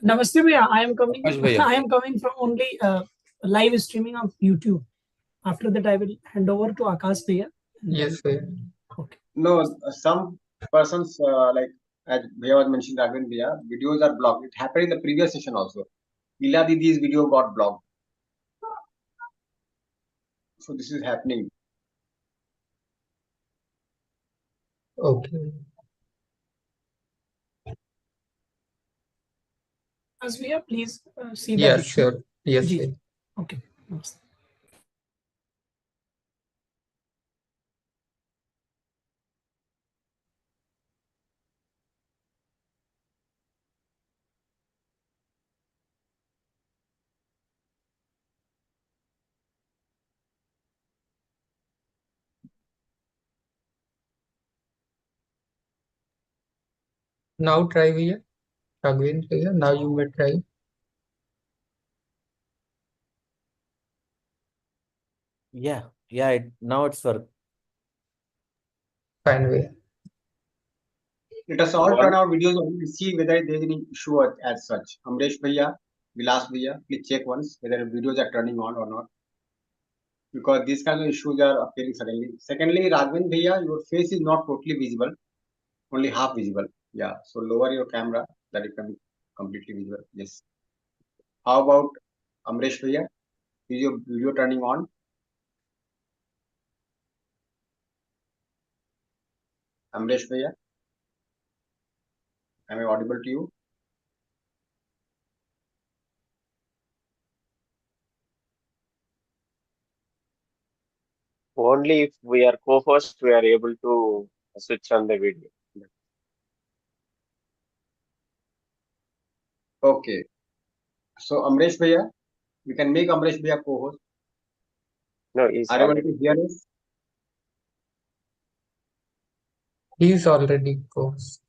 Namaste, bhaiya. I am coming. Akash bhaiya. I am coming from only live streaming of YouTube. After that, I will hand over to Akash bhaiya. Yes, sir. Okay. No, some persons like as Bhaiya was mentioning, Raghavan Bhaiya, videos are blocked. It happened in the previous session also. Ila Didi's video got blocked. So this is happening. Okay. Akash bhaiya, please see that Yes, issue. sure. Yes, Ji. sir. Okay. Namaste. Now try here. Again here. Now you may try. Yeah, now it's work. Fine way. Let us all turn our videos on and see whether there is any issue as such. Amresh Bhaiya, Vilas Bhaiya, please check once whether videos are turning on or not. Because these kind of issues are appearing suddenly. Secondly, Raghavan Bhaiya, your face is not totally visible, only half visible. Yeah, so lower your camera, that it can be completely visible. Yes. How about Amresh Bhaiya? Is your video turning on? Amresh Bhaiya, am I audible to you? Only if we are co-host, we are able to switch on the video. Okay. So Amresh Bhaiya, we can make Amresh Bhaiya co-host. No, he's Are you able already. to hear us? He is already course.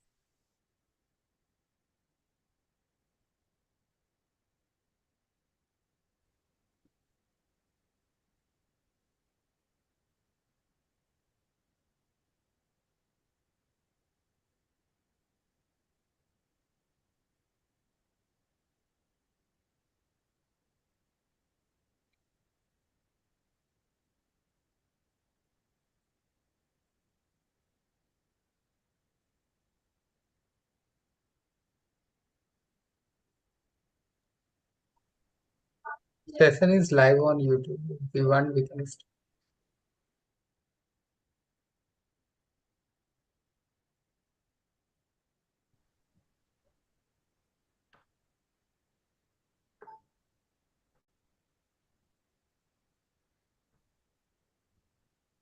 Session is live on YouTube. If you want, we can start.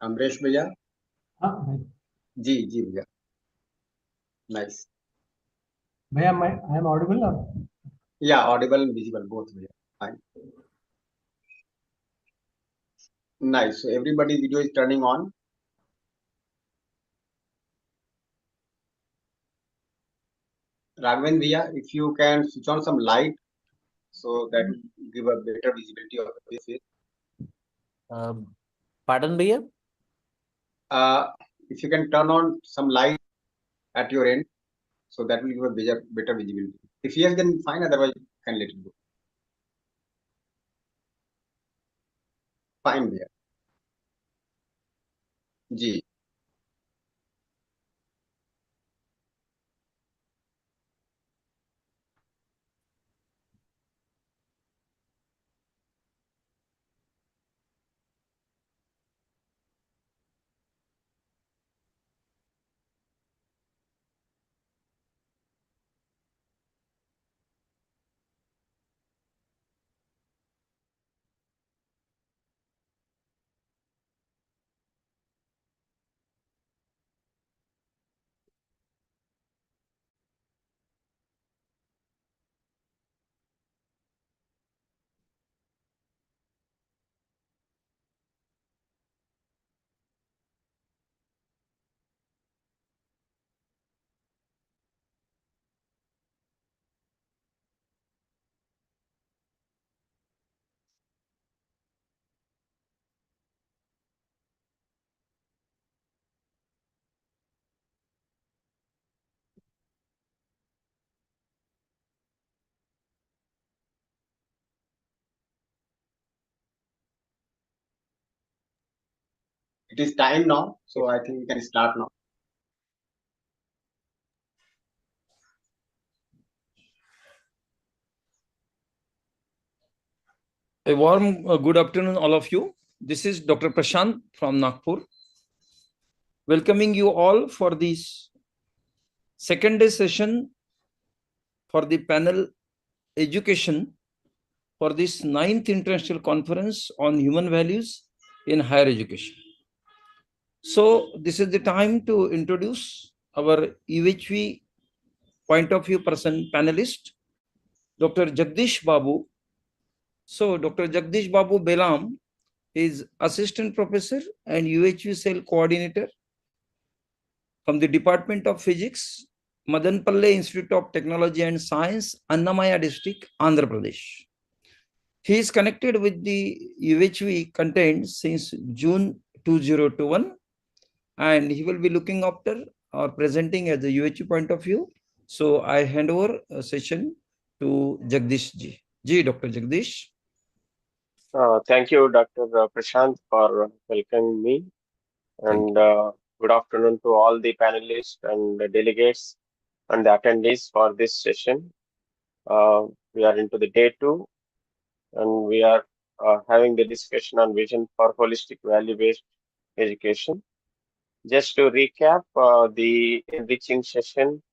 Amresh Bhaiya? हाँ जी जी भैया. Nice. भैया मैं I am audible now Yeah, audible and visible both. Bhaiya. Fine. Nice. So everybody video is turning on. Raghavan Bhaiya, if you can switch on some light so that will give a better visibility of the face. Pardon bhaiya? If you can turn on some light at your end, so that will give a better visibility. If yes, then fine. Otherwise, you can let it go. Fine, भैया. जी. It is time now, so I think we can start now. A warm good afternoon, all of you. This is Dr. Prashant from Nagpur, welcoming you all for this second day session for the panel education for this 9th International Conference on Human Values in Higher Education. So this is the time to introduce our UHV point of view person panelist, Dr. Jagdish Babu. So Dr. Jagdish Babu Belam is assistant professor and UHV cell coordinator from the Department of Physics, Madanpalle Institute of Technology and Science, Annamaya district, Andhra Pradesh. He is connected with the UHV content since June 2021, and he will be looking after or presenting as the UHV point of view. So I hand over a session to Jagdish ji. Dr. Jagdish. Thank you, Dr. Prashant, for welcoming me. And good afternoon to all the panelists and the delegates and the attendees for this session. We are into the day 2, and we are having the discussion on vision for holistic value-based education. Just to recap, the enriching session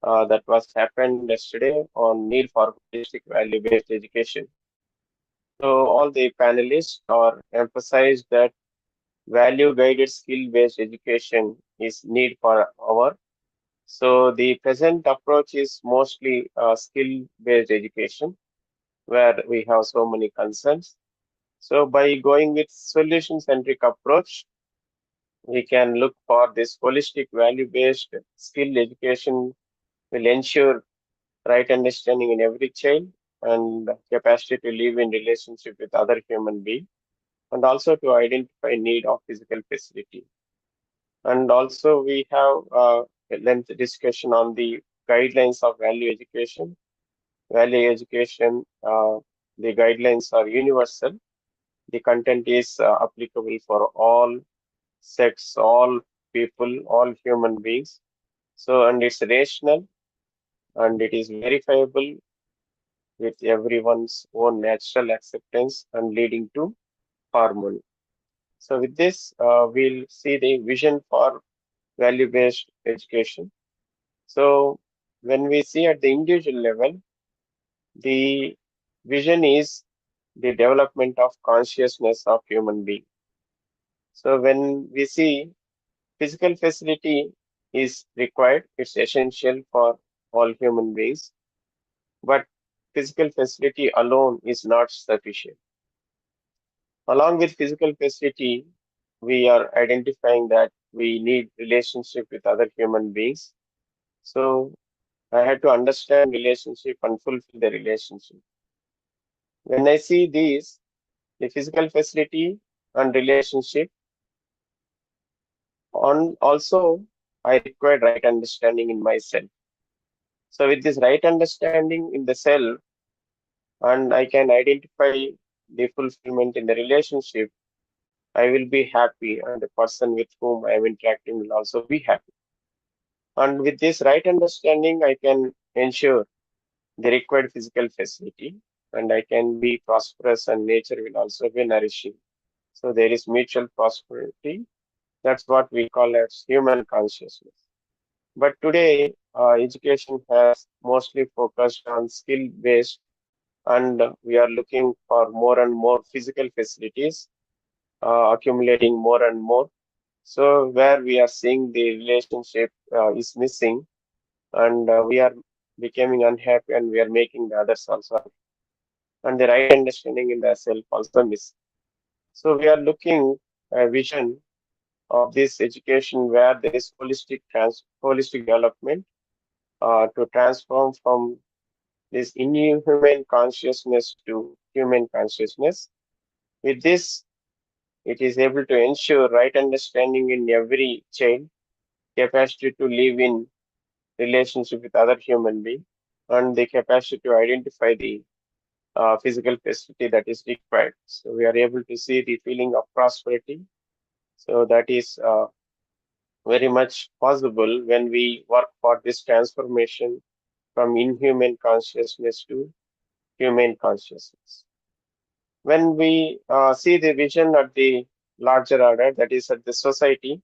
that was happened yesterday on need for holistic value-based education. So all the panelists are emphasized that value-guided skill-based education is need for our. So the present approach is mostly skill-based education, where we have so many concerns. So by going with solution-centric approach, we can look for this holistic value-based skill education will ensure right understanding in every child and capacity to live in relationship with other human beings, and also to identify need of physical facility. And also we have a lengthy discussion on the guidelines of value education. Value education, the guidelines are universal. The content is applicable for all sex, all people, all human beings. So, and it's rational and it is verifiable with everyone's own natural acceptance and leading to harmony. So with this, we'll see the vision for value-based education. So when we see at the individual level, the vision is the development of consciousness of human being. So when we see physical facility is required, it's essential for all human beings, but physical facility alone is not sufficient. Along with physical facility, we are identifying that we need relationship with other human beings. So I had to understand relationship and fulfill the relationship. When I see these, the physical facility and relationship, on also I require right understanding in myself. So with this right understanding in the self, and I can identify the fulfillment in the relationship, I will be happy, and the person with whom I am interacting will also be happy. And with this right understanding, I can ensure the required physical facility, and I can be prosperous, and nature will also be nourishing. So there is mutual prosperity. That's what we call as human consciousness. But today, education has mostly focused on skill-based, and we are looking for more and more physical facilities, accumulating more and more. So where we are seeing the relationship is missing, and we are becoming unhappy, and we are making the others also unhappy. And the right understanding in the self also missing. So we are looking a vision of this education where there is holistic development to transform from this inhuman consciousness to human consciousness. With this, it is able to ensure right understanding in every child, capacity to live in relationship with other human being, and the capacity to identify the physical facility that is required. So we are able to see the feeling of prosperity. So that is very much possible when we work for this transformation from inhuman consciousness to human consciousness. When we see the vision at the larger order, that is at the society,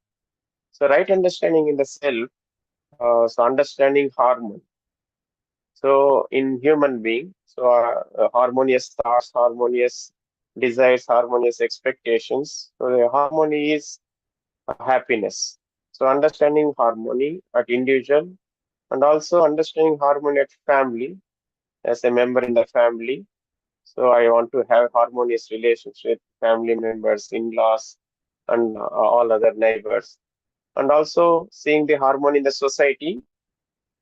so right understanding in the self, so understanding harmony. So in human being, so harmonious thoughts, harmonious desires, harmonious expectations. So the harmony is happiness. So understanding harmony at individual and also understanding harmony at family as a member in the family. So I want to have harmonious relationship with family members, in-laws, and all other neighbors. And also seeing the harmony in the society.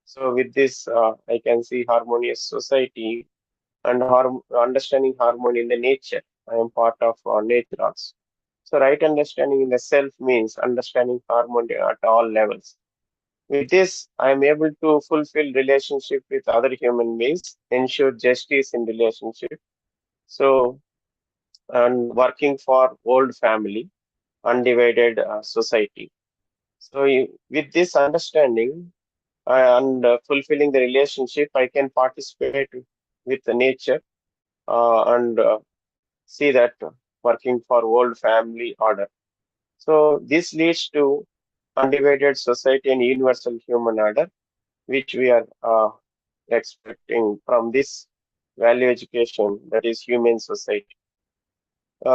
So with this, I can see harmonious society and understanding harmony in the nature. I am part of nature also. So right understanding in the self means understanding harmony at all levels. With this, I am able to fulfill relationship with other human beings, ensure justice in relationship. So, and working for old family, undivided society. So, with this understanding and fulfilling the relationship, I can participate with the nature and see that working for old family order. So, this leads to undivided society and universal human order, which we are expecting from this value education, that is human society.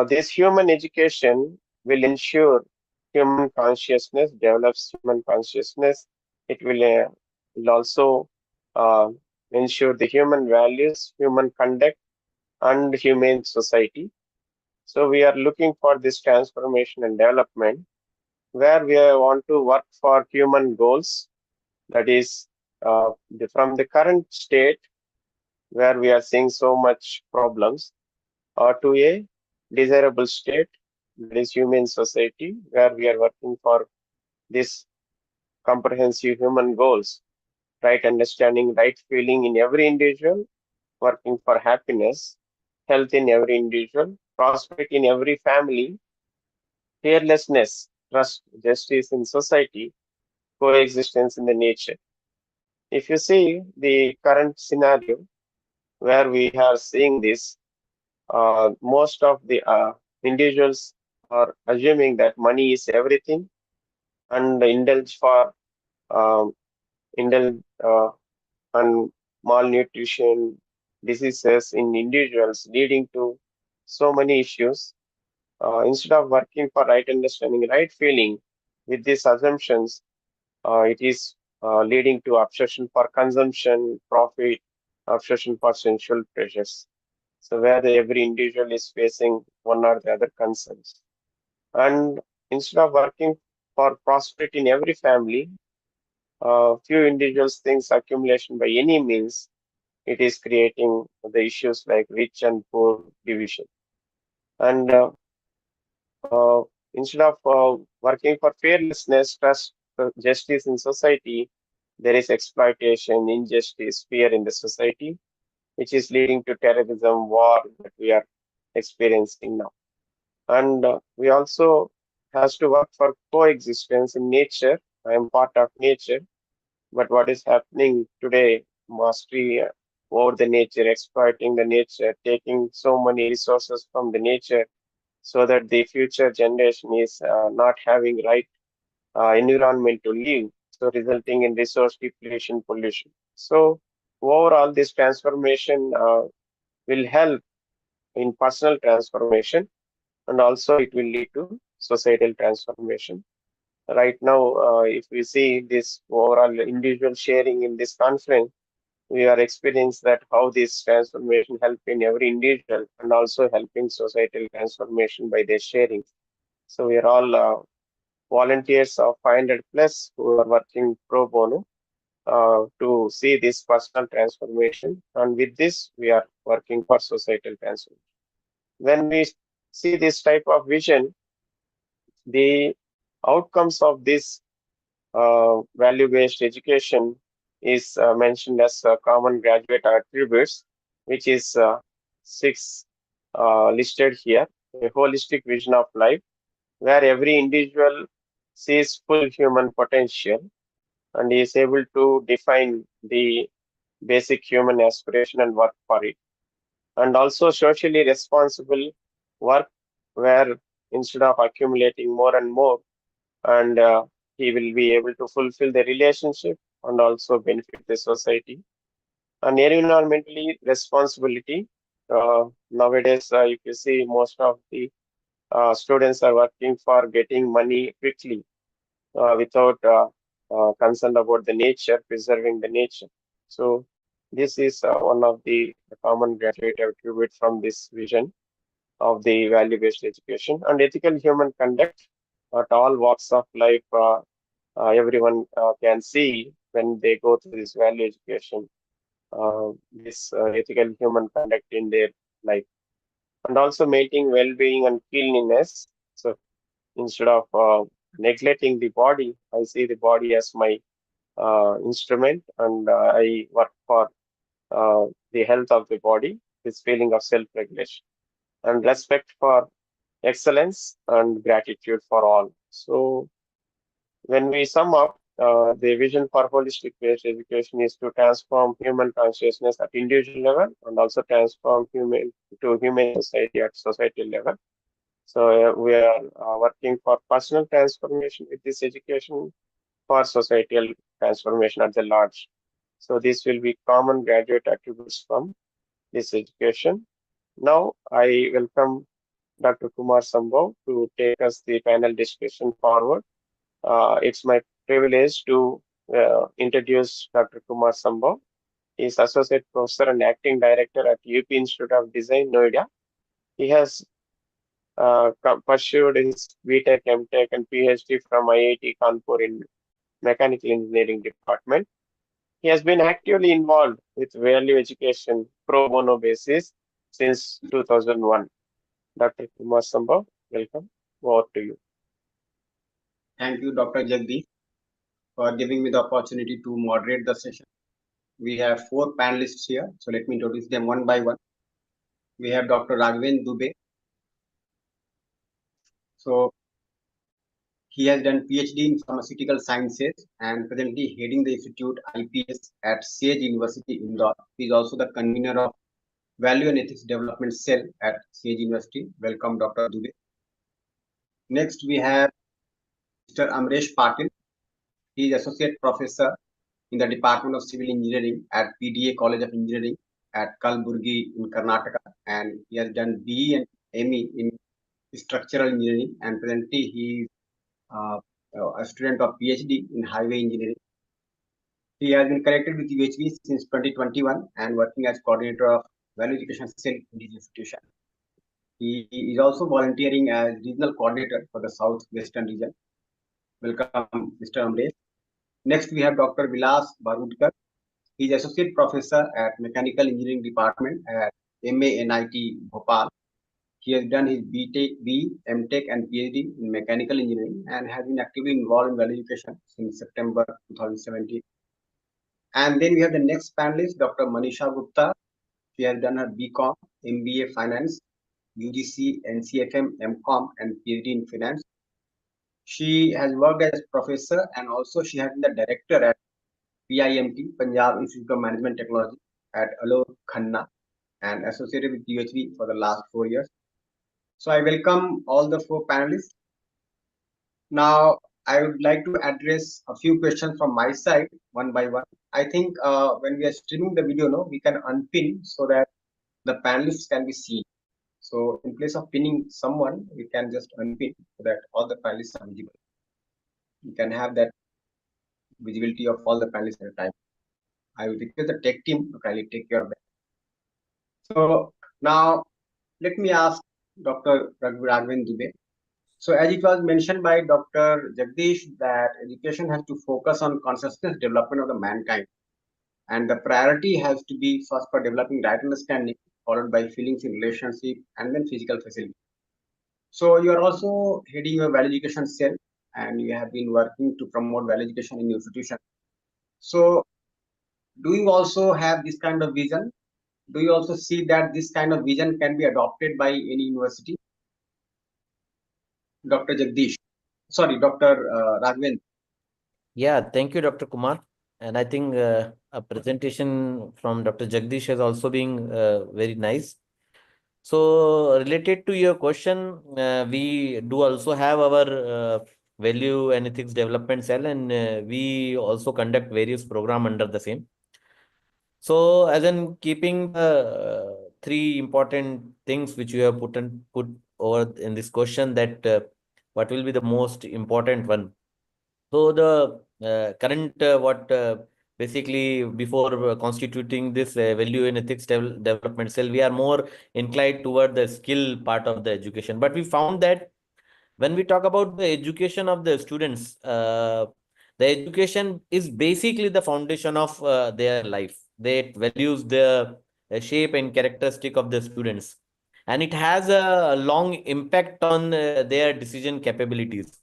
This human education will ensure human consciousness, develops human consciousness. It will also uh, ensure the human values, human conduct, and humane society. So we are looking for this transformation and development where we want to work for human goals, that is from the current state where we are seeing so much problems, or to a desirable state, that is human society, where we are working for this comprehensive human goals, right understanding, right feeling in every individual, working for happiness, health in every individual, prosperity in every family, fearlessness, trust, justice in society, coexistence in the nature. If you see the current scenario where we are seeing this, most of the individuals are assuming that money is everything and indulge for um, indulge and malnutrition diseases in individuals, leading to so many issues. Instead of working for right understanding, right feeling, with these assumptions, it is leading to obsession for consumption, profit, obsession for sensual pleasures. So where every individual is facing one or the other concerns. And instead of working for prosperity in every family, few individuals think accumulation by any means, it is creating the issues like rich and poor division. And uh, instead of working for fearlessness, trust, justice in society, there is exploitation, injustice, fear in the society, which is leading to terrorism, war that we are experiencing now. And we also has to work for coexistence in nature. I am part of nature, but what is happening today, mastery over the nature, exploiting the nature, taking so many resources from the nature so that the future generation is not having right environment to live, so resulting in resource depletion, pollution. So overall, this transformation will help in personal transformation, and also it will lead to societal transformation. Right now, if we see this overall individual sharing in this conference, we are experiencing that how this transformation help in every individual and also helping societal transformation by their sharing. So we are all volunteers of 500 plus who are working pro bono to see this personal transformation. And with this, we are working for societal transformation. When we see this type of vision, the outcomes of this value-based education is mentioned as common graduate attributes, which is six listed here. A holistic vision of life, where every individual sees full human potential and is able to define the basic human aspiration and work for it. And also socially responsible work, where instead of accumulating more and more, and he will be able to fulfill the relationship and also benefit the society. And environmentally responsibility. Nowadays, if you see, most of the students are working for getting money quickly without concern about the nature, preserving the nature. So this is one of the common graduate attribute from this vision of the value-based education. And ethical human conduct at all walks of life. Everyone can see when they go through this value education, this ethical human conduct in their life. And also maintaining well-being and cleanliness. So instead of neglecting the body, I see the body as my instrument, and I work for the health of the body, this feeling of self-regulation, and respect for excellence and gratitude for all. So when we sum up, the vision for holistic based education is to transform human consciousness at individual level and also transform human to human society at societal level. So we are working for personal transformation with this education, for societal transformation at the large. So this will be common graduate attributes from this education. Now I welcome Dr. Kumar Sambhav to take us the panel discussion forward. It's my privilege to introduce Dr. Kumar Sambhav. He is Associate Professor and Acting Director at UP Institute of Design, Noida. He has pursued his BTech, MTech, and PhD from IIT Kanpur in Mechanical Engineering Department. He has been actively involved with value education pro bono basis since 2001. Dr. Kumar Sambhav, welcome. Over to you. Thank you, Dr. Jagdish, for giving me the opportunity to moderate the session. We have 4 panelists here, so let me introduce them one by one. We have Dr. Raghavendra Dubey. So he has done PhD in pharmaceutical sciences and presently heading the Institute IPS at SIG University, Indore. He is also the convener of Value and Ethics Development Cell at SIG University. Welcome, Dr. Dubey. Next, we have Mr. Amresh Patil. He is Associate Professor in the Department of Civil Engineering at PDA College of Engineering at Kalburgi in Karnataka, and he has done BE and ME in Structural Engineering, and presently he is a student of PhD in Highway Engineering. He has been connected with UHV since 2021 and working as coordinator of Value Education Cell in this institution. He is also volunteering as regional coordinator for the Southwestern region. Welcome, Mr. Amresh. Next, we have Dr. Vilas Barudkar. He is Associate Professor at Mechanical Engineering Department at MANIT Bhopal. He has done his BTech, B, MTech, and PhD in Mechanical Engineering and has been actively involved in value education since September 2017. And then we have the next panelist, Dr. Manisha Gupta. She has done her BCom, MBA Finance, UGC, NCFM, MCom, and PhD in Finance. She has worked as professor and also she has been the director at PIMT, Punjab Institute of Management Technology at Alor Khanna and associated with UHV for the last 4 years. So I welcome all the 4 panelists. Now I would like to address a few questions from my side one by one. I think when we are streaming the video, we can unpin so that the panelists can be seen. So in place of pinning someone, we can just unpin so that all the panelists are visible. You can have that visibility of all the panelists at a time. I will request the tech team to kindly take care of that. So now let me ask Dr. Raghavendra Dubey. So as it was mentioned by Dr. Jagdish that education has to focus on consciousness development of the mankind. And the priority has to be first for developing right understanding, followed by feelings in relationship, and then physical facility. So you are also heading your value education cell, and you have been working to promote value education in your institution. So do you also have this kind of vision? Do you also see that this kind of vision can be adopted by any university? Dr. Jagdish. Sorry, Dr. Raghavendra. Yeah, thank you, Dr. Kumar. And I think a presentation from Dr. Jagdish has also been very nice. So related to your question, we do also have our value and ethics development cell, and we also conduct various program under the same. So as in keeping the three important things which you have put over in this question, that what will be the most important one. So the current what basically before constituting this value and ethics development cell, we are more inclined toward the skill part of the education. But we found that when we talk about the education of the students, the education is basically the foundation of their life. They values the shape and characteristic of the students, and it has a long impact on their decision capabilities.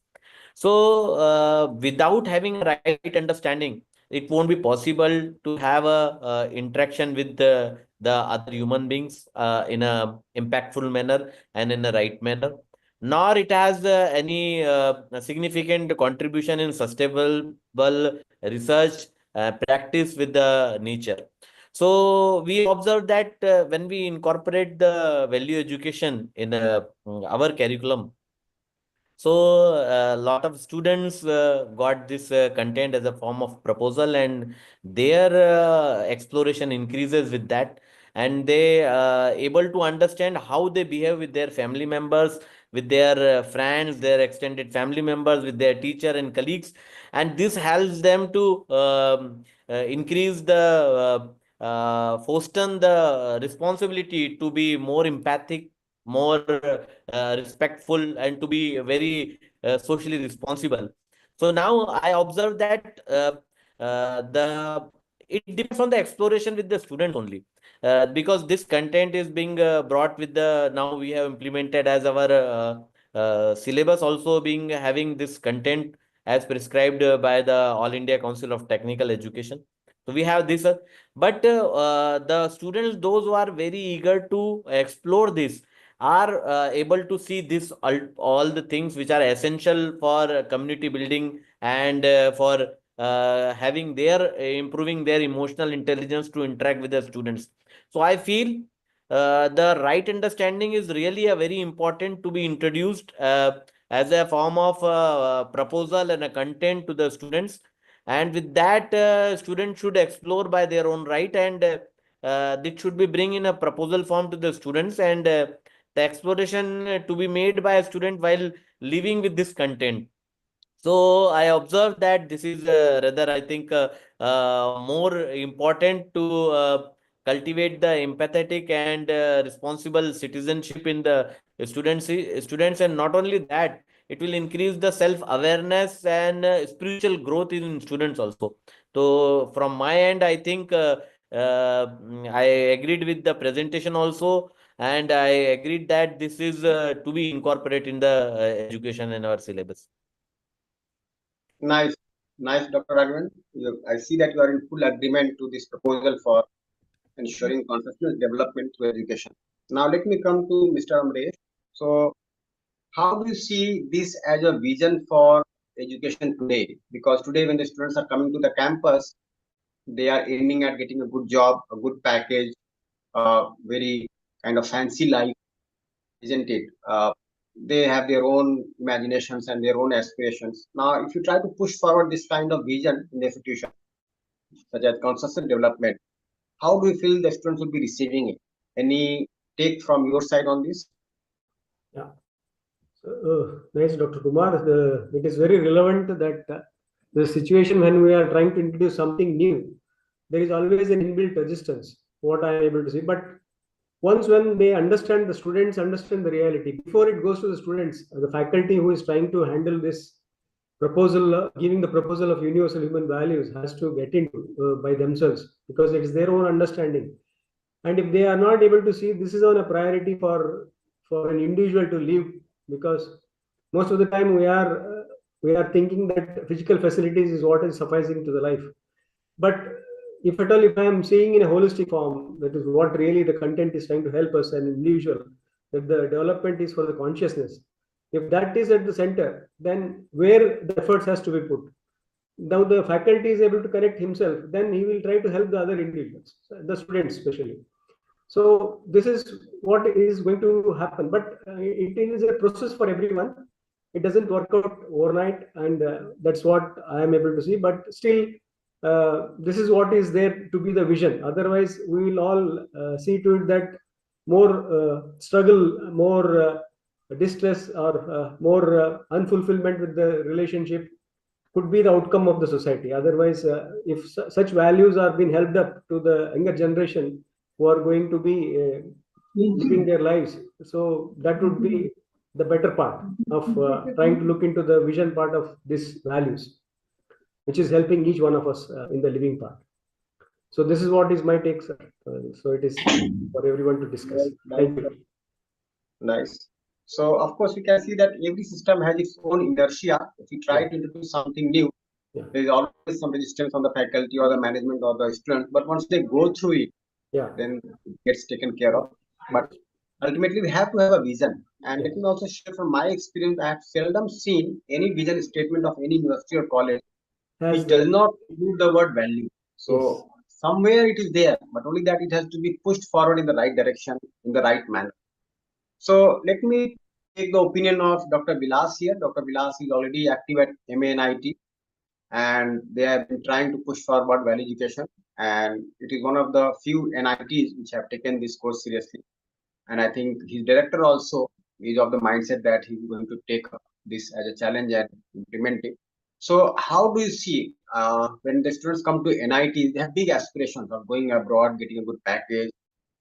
So, without having a right understanding, it won't be possible to have a interaction with the other human beings in a impactful manner and in a right manner. Nor it has any significant contribution in sustainable research practice with the nature. So we observe that when we incorporate the value education in our curriculum, so a lot of students got this content as a form of proposal, and their exploration increases with that, and they able to understand how they behave with their family members, with their friends, their extended family members, with their teacher and colleagues, and this helps them to increase the foster the responsibility to be more empathic, more respectful, and to be very socially responsible. So now I observe that the it depends on the exploration with the students only, because this content is being brought with the, now we have implemented as our syllabus also being having this content as prescribed by the All India Council of Technical Education. So we have this, but the students, those who are very eager to explore this, are able to see this all the things which are essential for community building and for having their improving their emotional intelligence to interact with the students. So I feel the right understanding is really a very important to be introduced as a form of proposal and a content to the students, and with that students should explore by their own right, and it should be bring in a proposal form to the students, and the exploration to be made by a student while living with this content. So I observed that this is rather, I think, more important to cultivate the empathetic and responsible citizenship in the students, and not only that, it will increase the self-awareness and spiritual growth in students also. So from my end, I think I agreed with the presentation also, and I agreed that this is to be incorporated in the education in our syllabus. Nice, nice, Dr. Raghavan. I see that you are in full agreement to this proposal for ensuring consciousness development through education. Now, let me come to Mr. Amresh. So, how do you see this as a vision for education today? Because today, when the students are coming to the campus, they are aiming at getting a good job, a good package, very kind of fancy life, isn't it? They have their own imaginations and their own aspirations. Now, if you try to push forward this kind of vision in the institution, such as consciousness development, how do you feel the students will be receiving it? Any take from your side on this? Yeah. Nice, Dr. Kumar. It is very relevant that the situation when we are trying to introduce something new, there is always an inbuilt resistance, what I am able to see. But once when they understand, the students understand the reality, before it goes to the students, the faculty who is trying to handle this proposal, giving the proposal of universal human values, has to get into by themselves, because it is their own understanding. And if they are not able to see, this is on a priority for an individual to live, because most of the time we are thinking that physical facilities is what is sufficing to the life. But if at all, if I am seeing in a holistic form, that is what really the content is trying to help us, an individual, that the development is for the consciousness. If that is at the center, then where the efforts has to be put. Now the faculty is able to correct himself, then he will try to help the other individuals, the students especially. So this is what is going to happen, but it is a process for everyone. It doesn't work out overnight, and that's what I am able to see. But still, this is what is there to be the vision. Otherwise, we will all see to it that more struggle, more distress, or more unfulfillment with the relationship could be the outcome of the society. Otherwise, if such values are being helped up to the younger generation who are going to be living their lives, so that would be the better part of trying to look into the vision part of these values, which is helping each one of us in the living part. So this is what is my take, sir. So it is for everyone to discuss. Thank you. Nice. So of course we can see that every system has its own inertia. If we try to introduce something new, there is always some resistance on the faculty or the management or the students. But once they go through it, then it gets taken care of. But ultimately we have to have a vision. And let me also share from my experience, I have seldom seen any vision statement of any university or college which does not include the word value. So somewhere it is there, but only that it has to be pushed forward in the right direction, in the right manner. So let me take the opinion of Dr. Vilas here. Dr. Vilas is already active at MANIT, and they have been trying to push forward value education. And it is one of the few NITs which have taken this course seriously. And I think his director also is of the mindset that he is going to take up this as a challenge and implement it. So how do you see when the students come to NIT, they have big aspirations of going abroad, getting a good package.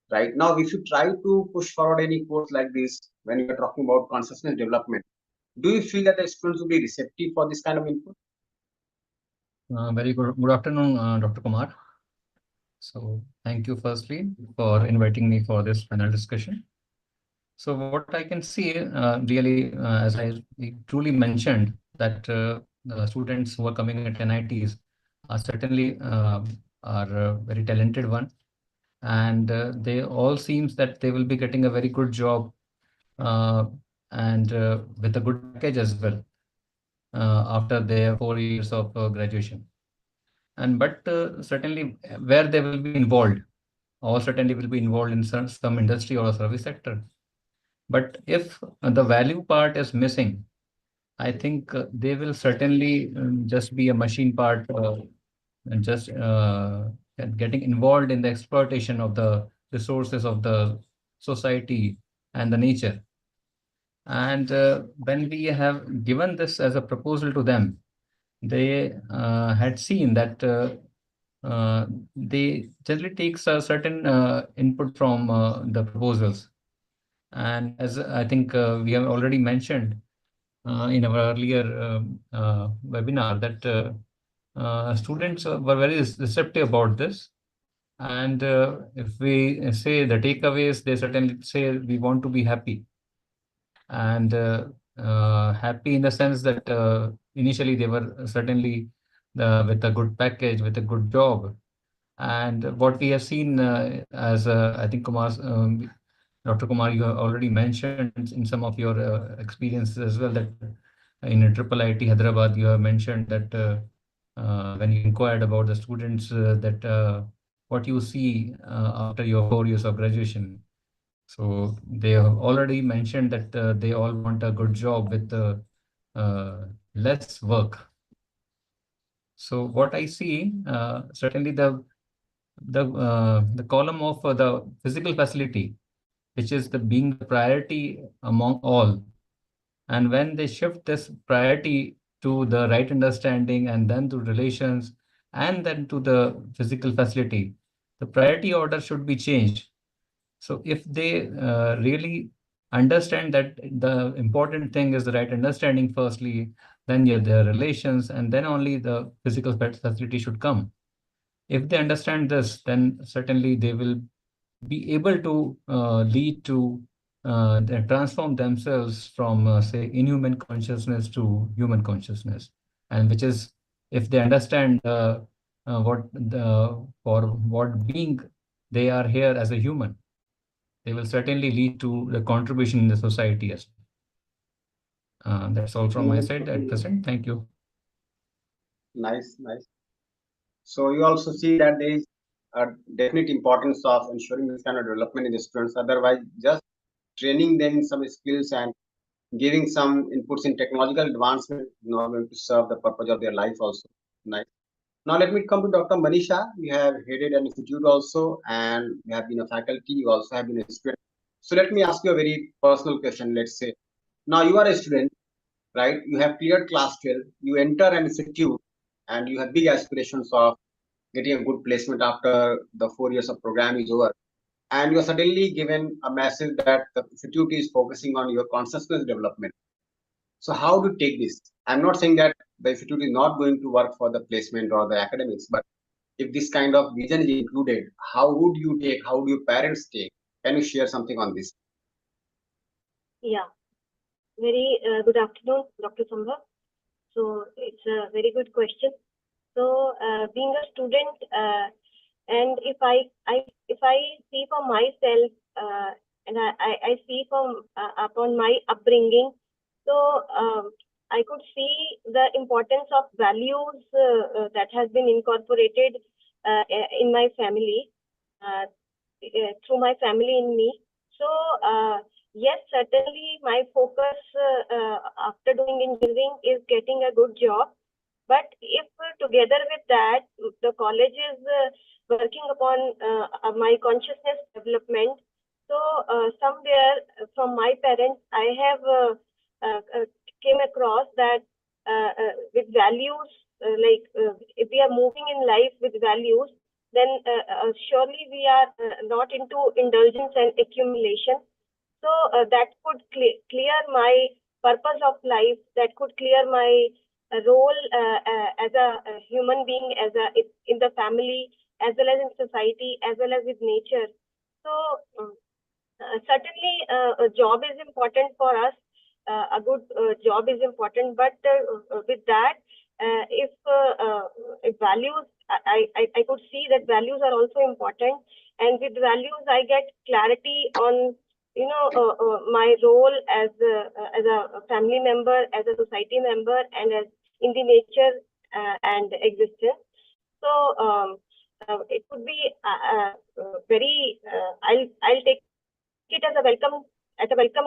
Right now, if you try to push forward any course like this, when you are talking about consciousness development, do you feel that the students will be receptive for this kind of input? Very good afternoon, Dr. Kumar. So thank you firstly for inviting me for this panel discussion. So what I can see really, as I truly mentioned, that the students who are coming at NITs are certainly are very talented one, and they all seems that they will be getting a very good job and with a good package as well after their 4 years of graduation. And but certainly where they will be involved, or certainly will be involved in some industry or a service sector. But if the value part is missing, I think they will certainly just be a machine part and just getting involved in the exploitation of the resources of the society and the nature. And when we have given this as a proposal to them, they had seen that they generally takes a certain input from the proposals. And as I think we have already mentioned in our earlier webinar that students were very receptive about this. And if we say the takeaways, they certainly say we want to be happy. And happy in the sense that initially they were certainly with a good package, with a good job. And what we have seen as I think Dr. Kumar, you have already mentioned in some of your experiences as well that in IIIT Hyderabad, you have mentioned that when you inquired about the students that what you see after your 4 years of graduation. So they have already mentioned that they all want a good job with less work. So what I see, certainly the column of the physical facility, which is being the priority among all. And when they shift this priority to the right understanding and then to relations and then to the physical facility, the priority order should be changed. So if they really understand that the important thing is the right understanding firstly, then their relations, and then only the physical facility should come. If they understand this, then certainly they will be able to lead to transform themselves from say inhuman consciousness to human consciousness, and which is if they understand for what being they are here as a human, they will certainly lead to the contribution in the society as well. That's all from my side at present. Thank you. Nice, nice. So you also see that there is a definite importance of ensuring this kind of development in the students. Otherwise, just training them in some skills and giving some inputs in technological advancement is not going to serve the purpose of their life also. Nice. Now let me come to Dr. Manisha. You have headed an institute also, and you have been a faculty. You also have been a student. So let me ask you a very personal question. Let's say now you are a student, right? You have cleared class 12. You enter an institute, and you have big aspirations of getting a good placement after the 4 years of program is over. And you are suddenly given a message that the institute is focusing on your consciousness development. So how do you take this? I'm not saying that the institute is not going to work for the placement or the academics, but if this kind of vision is included, how would you take, how do your parents take? Can you share something on this? Yeah, very good afternoon, Dr. Sambhav. So it's a very good question. So being a student, and if I see for myself, and I see from upon my upbringing, so I could see the importance of values that has been incorporated in my family, through my family in me. So yes, certainly my focus after doing engineering is getting a good job. But if together with that, the college is working upon my consciousness development, so somewhere from my parents, I have came across that with values, if we are moving in life with values, then surely we are not into indulgence and accumulation. So that could clear my purpose of life, that could clear my role as a human being, in the family, as well as in society, as well as with nature. So certainly a job is important for us. A good job is important, but with that, if values, I could see that values are also important, and with values I get clarity on my role as a family member, as a society member, and as in the nature and existence. So it would be very. I'll take it as a welcome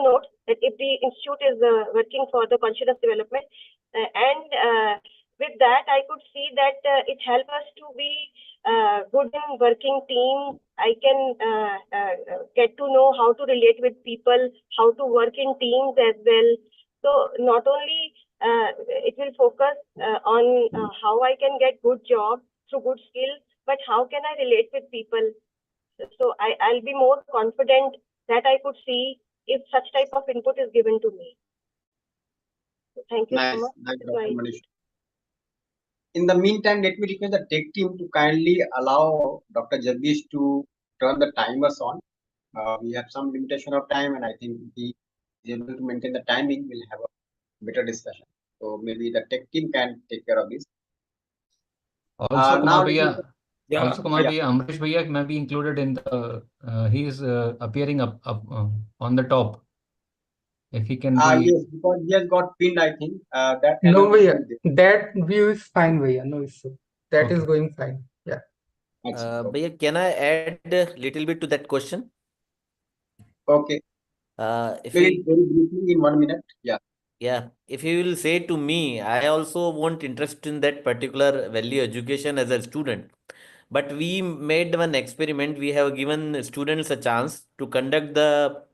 note that if the institute is working for the consciousness development, and with that I could see that it helps us to be good in working team. I can get to know how to relate with people, how to work in teams as well. So not only it will focus on how I can get good job through good skills, but how can I relate with people. So I'll be more confident that I could see if such type of input is given to me. So thank you Nice, so much. nice, Dr. Manish. In the meantime, let me request the tech team to kindly allow Dr. Jagdish to turn the timers on. We have some limitation of time, and I think if he is able to maintain the timing, we'll have a better discussion. So maybe the tech team can take care of this. Also, Now, Kumar Bhaiya, Yeah. also Kumar Yeah. Bhaiya, Amrish Bhaiya may be included in the. He is appearing up on the top. If he can be. Yes, because he has got pinned, I think. That No, alert is Bhaiya, not there. that view is fine, Bhaiya. No issue. That is Okay. going fine. Yeah. Excellent. Bhaiya, can I add a little bit to that question? Okay. If Maybe you very briefly in 1 minute. Yeah. Yeah, if you will say to me, I also want interest in that particular value education as a student. But we made one experiment. We have given students a chance to conduct the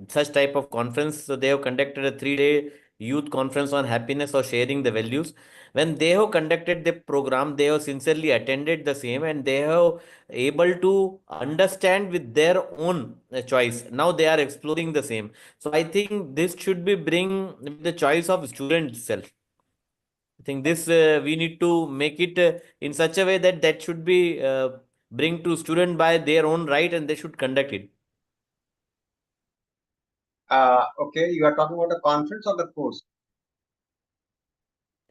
such type of conference. So they have conducted a 3 day youth conference on happiness or sharing the values. When they have conducted the program, they have sincerely attended the same and they have able to understand with their own choice. Now they are exploring the same. So I think this should be bring with the choice of student itself. I think this we need to make it in such a way that that should be bring to student by their own right and they should conduct it. Okay. You are talking about the conference or the course?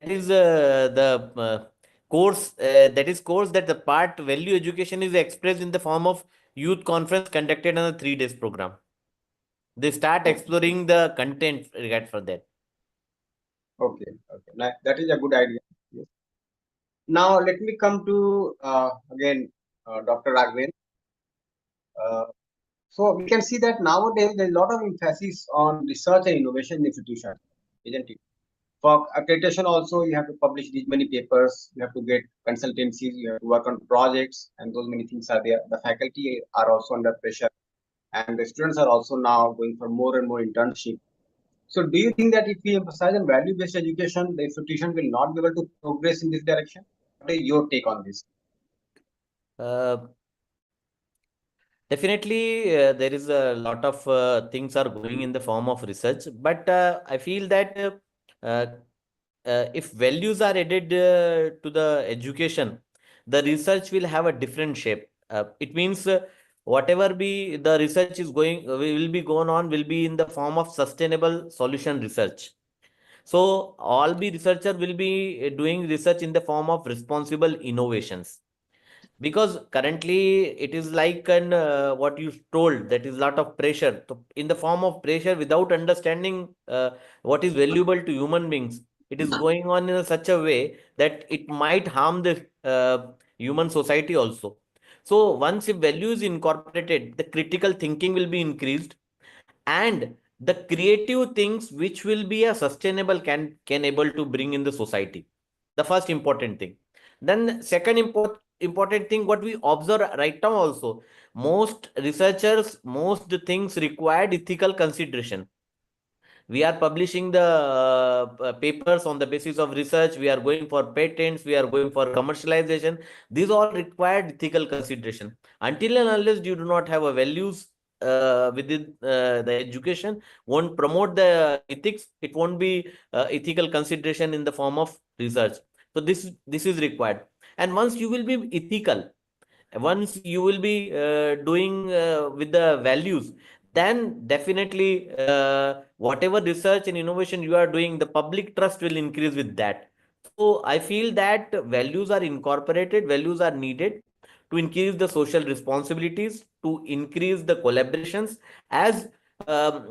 That is the course that is course that the part value education is expressed in the form of youth conference conducted on a 3 days program. they start exploring the content regard for that. Okay, okay. That is a good idea. Yes. Now let me come to again Dr. Raghavan. So we can see that nowadays there is a lot of emphasis on research and innovation institutions, isn't it? For accreditation also, you have to publish these many papers, you have to get consultancies, you have to work on projects, and those many things are there. The faculty are also under pressure, and the students are also now going for more and more internship. So do you think that if we emphasize on value-based education, the institution will not be able to progress in this direction? What is your take on this? Uh, Definitely, there is a lot of things are going in the form of research, but I feel that uh, if values are added to the education, the research will have a different shape. It means whatever be the research is going, will be going on, will be in the form of sustainable solution research. So all the researcher will be doing research in the form of responsible innovations, because currently it is like an what you told, that is lot of pressure. So in the form of pressure without understanding what is valuable to human beings, it is going on in such a way that it might harm the human society also. So once if value is incorporated, the critical thinking will be increased, and the creative things which will be a sustainable can able to bring in the society. The first important thing. Then second important thing, what we observe right now also, most researchers, most things required ethical consideration. We are publishing the papers on the basis of research, we are going for patents, we are going for commercialization. These all required ethical consideration. Until and unless you do not have a values within the education, won't promote the ethics, it won't be ethical consideration in the form of research. So this is required. And once you will be ethical, once you will be doing with the values, then definitely whatever research and innovation you are doing, the public trust will increase with that. So I feel that values are incorporated, values are needed to increase the social responsibilities, to increase the collaborations. As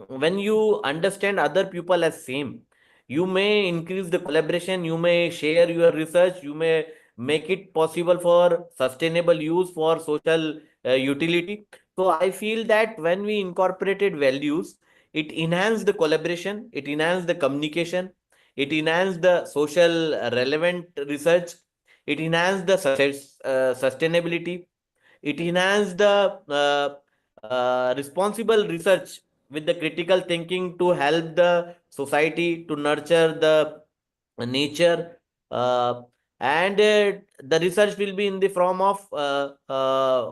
when you understand other people as same, you may increase the collaboration, you may share your research, you may make it possible for sustainable use, for social utility. So I feel that when we incorporated values, it enhanced the collaboration, it enhanced the communication, it enhanced the social relevant research, it enhanced the sustainability, it enhanced the responsible research with the critical thinking to help the society to nurture the nature, uh, and the research will be in the form of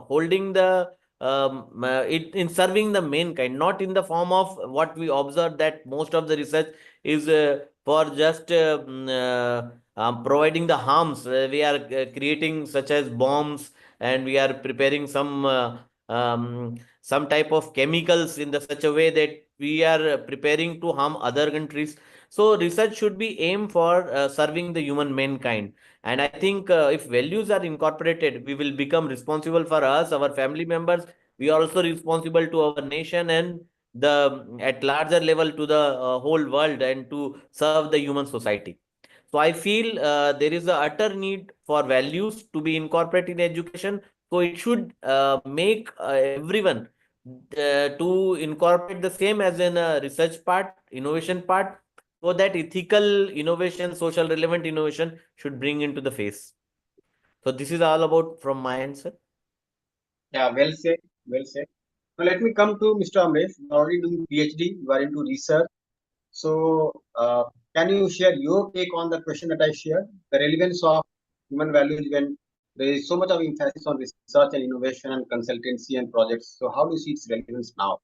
holding the it in serving the mankind, not in the form of what we observe, that most of the research is for just providing the harms. We are creating such as bombs, and we are preparing some type of chemicals in the such a way that we are preparing to harm other countries. So research should be aimed for serving the human mankind. And I think if values are incorporated, we will become responsible for us, our family members. We are also responsible to our nation and the at larger level to the whole world, and to serve the human society. So I feel there is a utter need for values to be incorporated in education. So it should make everyone to incorporate the same as in a research part, innovation part, so that ethical innovation, social relevant innovation should bring into the face. So this is all about from my end, sir. Yeah, well said, well said. Now let me come to Mr. Amresh. You are already doing PhD, you are into research. So, can you share your take on the question that I shared? The relevance of human values when there is so much of emphasis on research and innovation and consultancy and projects. So, how do you see its relevance now?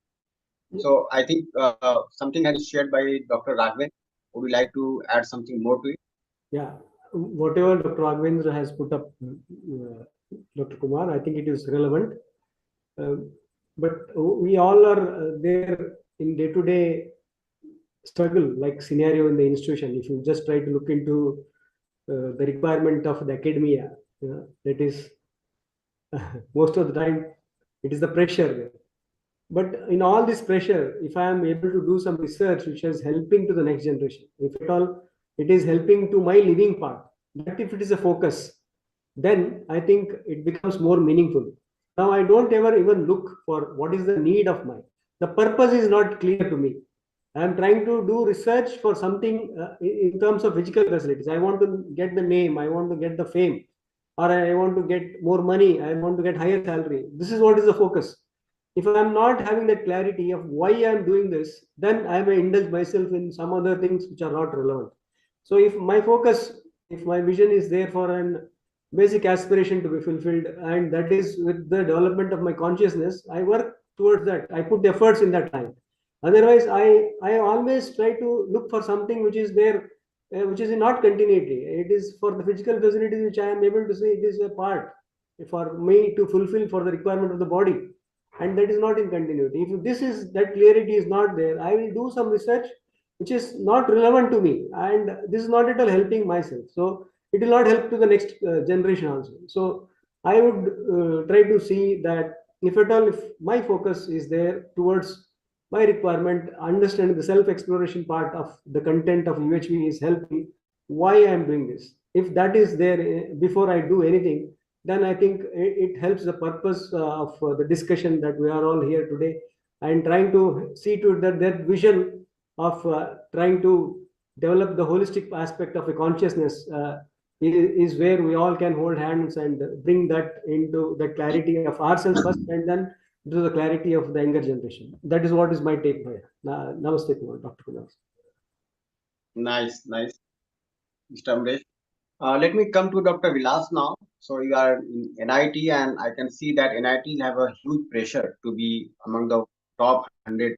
So, I think something has been shared by Dr. Raghavan. Would you like to add something more to it? Yeah, whatever Dr. Raghavendra has put up, Dr. Kumar, I think it is relevant. But we all are there in day-to-day struggle, like scenario in the institution. If you just try to look into the requirement of the academia, that is most of the time it is the pressure. But in all this pressure, if I am able to do some research which is helping to the next generation, if at all it is helping to my living part, that if it is a focus, then I think it becomes more meaningful. Now I don't ever even look for what is the need of my, the purpose is not clear to me. I am trying to do research for something in terms of physical facilities. I want to get the name, I want to get the fame, or I want to get more money, I want to get higher salary. This is what is the focus. If I'm not having that clarity of why I'm doing this, then I may indulge myself in some other things which are not relevant. So if my focus, if my vision is there for an basic aspiration to be fulfilled, and that is with the development of my consciousness, I work towards that. I put efforts in that line. Otherwise, I always try to look for something which is there, which is not continuity. It is for the physical facilities which I am able to say it is a part for me to fulfill for the requirement of the body, and that is not in continuity. If this is, that clarity is not there, I will do some research which is not relevant to me, and this is not at all helping myself, so it will not help to the next generation also. So I would try to see that if at all, if my focus is there towards my requirement, understanding the self exploration part of the content of UHV is helping why I am doing this. If that is there before I do anything, then I think it helps the purpose of the discussion that we are all here today, and trying to see to that vision of trying to develop the holistic aspect of a consciousness is where we all can hold hands and bring that into the clarity of ourselves first, and then to the clarity of the younger generation. That is what is my take here. Namaste, Dr. Kumar. Nice, Mr. Amresh. Let me come to Dr. Vilas now. So you are in NIT, and I can see that NITs have a huge pressure to be among the top 100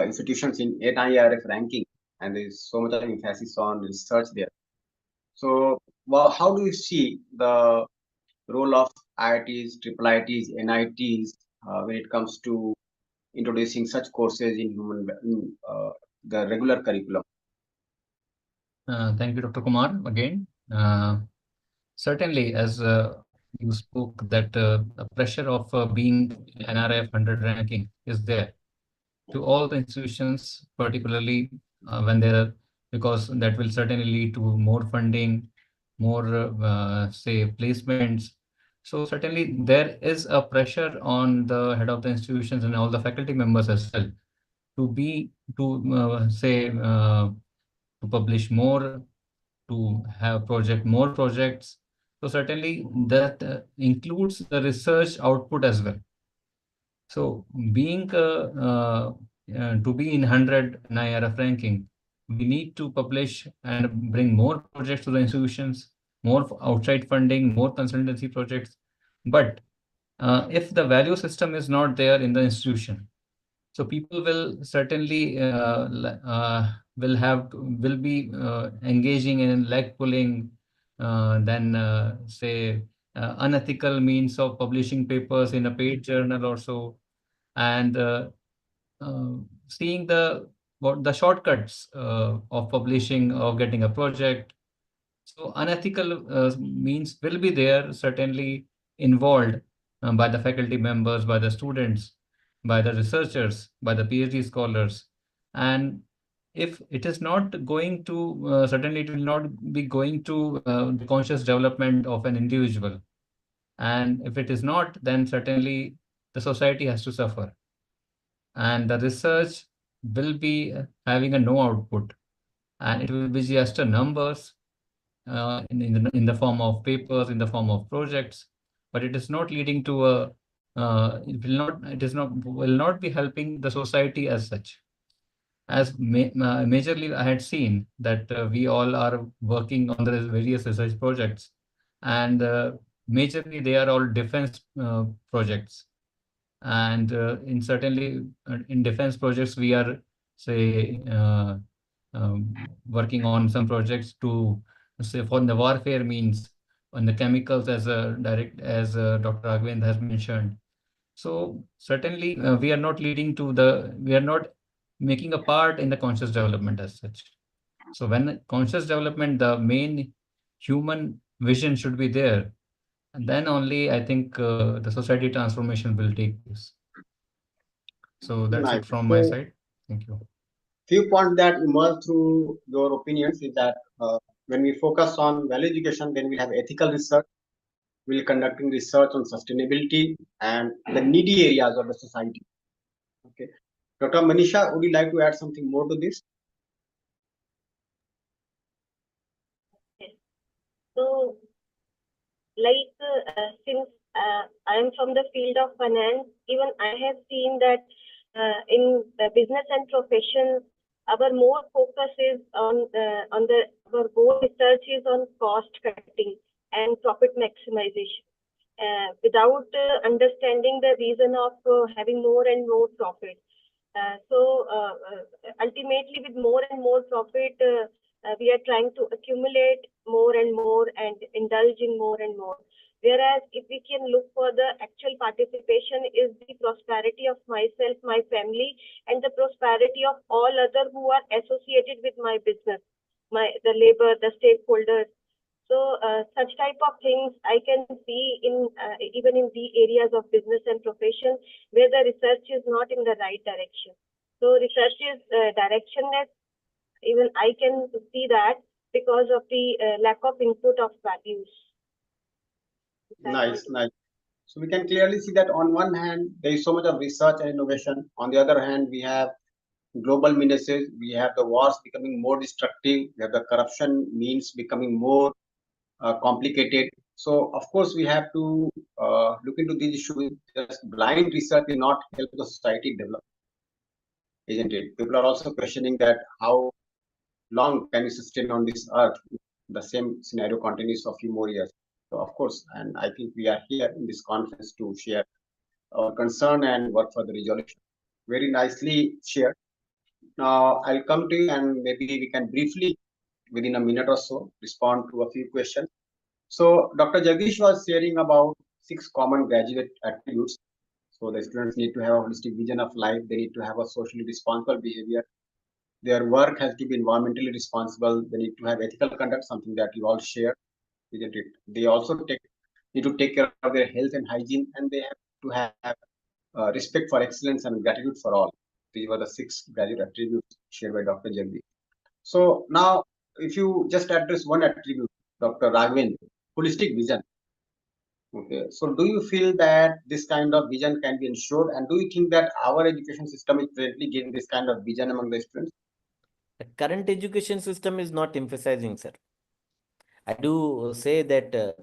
institutions in NIRF ranking, and there is so much of emphasis on research there. So, well, how do you see the role of IITs, triple IITs, NITs when it comes to introducing such courses in the regular curriculum? Thank you, Dr. Kumar, again. Certainly, as you spoke, that the pressure of being NRF 100 ranking is there to all the institutions, particularly when there are, because that will certainly lead to more funding, more, say, placements. So certainly there is a pressure on the head of the institutions and all the faculty members as well to publish more, to have more projects. So certainly that includes the research output as well. So being to be in 100 NIRF ranking, we need to publish and bring more projects to the institutions, more outside funding, more consultancy projects. But if the value system is not there in the institution, so people will certainly will be engaging in leg pulling, then say unethical means of publishing papers in a paid journal or so, and seeing the shortcuts of publishing or getting a project. So unethical means will be there, certainly involved by the faculty members, by the students, by the researchers, by the PhD scholars. And if it is not going to, certainly it will not be going to the conscious development of an individual. And if it is not, then certainly the society has to suffer. And the research will be having a no output, and it will be just a numbers in the form of papers, in the form of projects, but it is not leading to a will not be helping the society as such. As majorly I had seen that we all are working on the various research projects, and majorly they are all defense projects. And in certainly in defense projects, we are say working on some projects to say for the warfare means on the chemicals as a direct, as Dr. Raghavendra has mentioned. So certainly we are not making a part in the conscious development as such. So when conscious development, the main human vision should be there, and then only I think the society transformation will take place. So that's Nice. it from my So, side. Thank you. few points that emerge through your opinions is that when we focus on value education, then we'll have ethical research, we'll conducting research on sustainability and the needy areas of the society. Okay. Dr. Manisha, would you like to add something more to this? Yes. So, like since I am from the field of finance, even I have seen that in the business and profession, our more focus is on our more research is on cost cutting and profit maximization. Without understanding the reason of having more and more profit. Ultimately, with more and more profit, we are trying to accumulate more and more and indulge in more and more. Whereas if we can look for the actual participation is the prosperity of myself, my family, and the prosperity of all other who are associated with my business, the labor, the stakeholders. So such type of things I can see in even in the areas of business and profession where the research is not in the right direction. So research is directionless. Even I can see that because of the lack of input of values. Nice, nice. So we can clearly see that on one hand, there is so much of research and innovation. On the other hand, we have global menaces, we have the wars becoming more destructive, we have the corruption means becoming more complicated. So, of course, we have to look into these issues. Just blind research will not help the society develop, isn't it? People are also questioning that how long can we sustain on this earth if the same scenario continues for a few more years. So, of course, and I think we are here in this conference to share our concern and work for the resolution. Very nicely shared. Now, I'll come to you and maybe we can briefly, within a minute or so, respond to a few questions. So Dr. Jagdish was sharing about 6 common graduate attributes. So the students need to have a holistic vision of life. They need to have a socially responsible behavior. Their work has to be environmentally responsible. They need to have ethical conduct, something that you all share, isn't it? They also need to take care of their health and hygiene, and they have to have respect for excellence and gratitude for all. These were the 6 graduate attributes shared by Dr. Jagdish. So now, if you just address one attribute, Dr. Raghavendra, holistic vision. Okay, so do you feel that this kind of vision can be ensured, and do you think that our education system is presently giving this kind of vision among the students? The current education system is not emphasizing, sir. I do say that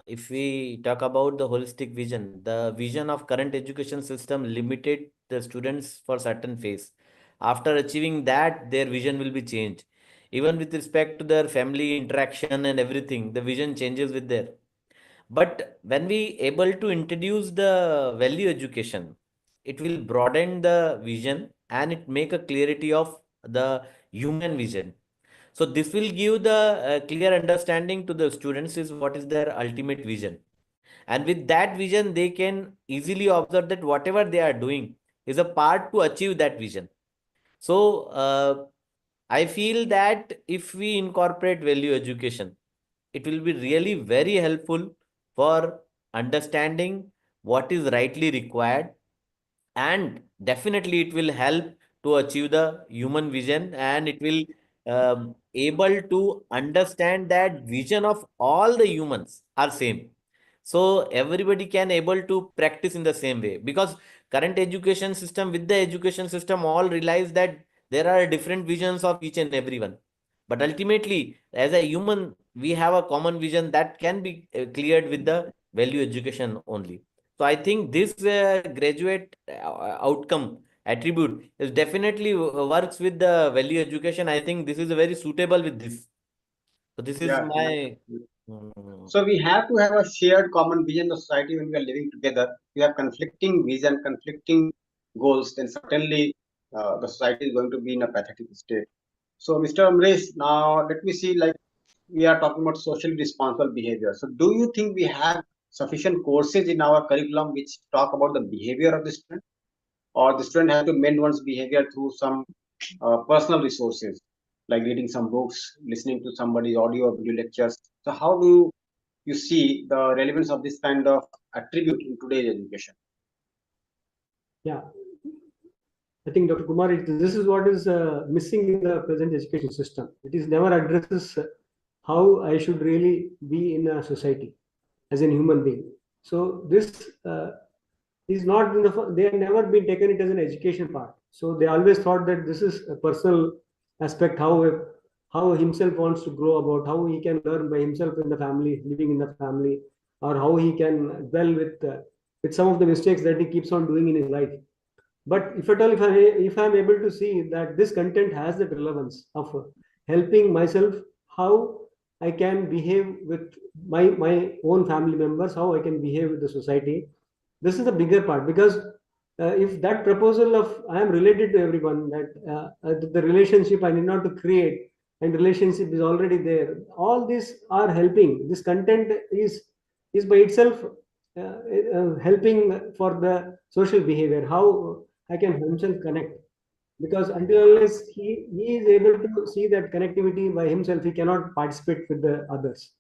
if we talk about the holistic vision, the vision of current education system limited the students for certain phase. After achieving that, their vision will be changed. Even with respect to their family interaction and everything, the vision changes with their. But when we able to introduce the value education, it will broaden the vision and it make a clarity of the human vision. So this will give the clear understanding to the students is what is their ultimate vision. And with that vision, they can easily observe that whatever they are doing is a part to achieve that vision. So I feel that if we incorporate value education, it will be really very helpful for understanding what is rightly required, and definitely it will help to achieve the human vision, and it will able to understand that vision of all the humans are same, so everybody can able to practice in the same way, because current education system with the education system all realize that there are different visions of each and everyone, but ultimately as a human we have a common vision that can be cleared with the value education only. So I think this graduate outcome attribute is definitely works with the value education. I think this is a very suitable with this. So this is Yeah. my. So we have to have a shared common vision of society when we are living together. We have conflicting vision, conflicting goals, then certainly the society is going to be in a pathetic state. So, Mr. Amresh, now let me see, like we are talking about socially responsible behavior. So, do you think we have sufficient courses in our curriculum which talk about the behavior of the student, or the student has to mend one's behavior through some personal resources, like reading some books, listening to somebody's audio or video lectures? So, how do you see the relevance of this kind of attribute in today's education? Yeah, I think Dr. Kumar, this is what is missing in the present education system. It is never addresses how I should really be in a society as a human being. So this is not in they have never been taken it as an education part. So they always thought that this is a personal aspect, how himself wants to grow about, how he can learn by himself in the family, living in the family, or how he can dwell with some of the mistakes that he keeps on doing in his life. But if at all, if I'm able to see that this content has that relevance of helping myself, how I can behave with my own family members, how I can behave with the society, this is the bigger part. Because if that proposal of I am related to everyone, that the relationship I need not to create, and relationship is already there, all these are helping. This content is by itself helping for the social behavior, how I can himself connect. Because until unless he is able to see that connectivity by himself, he cannot participate with the others.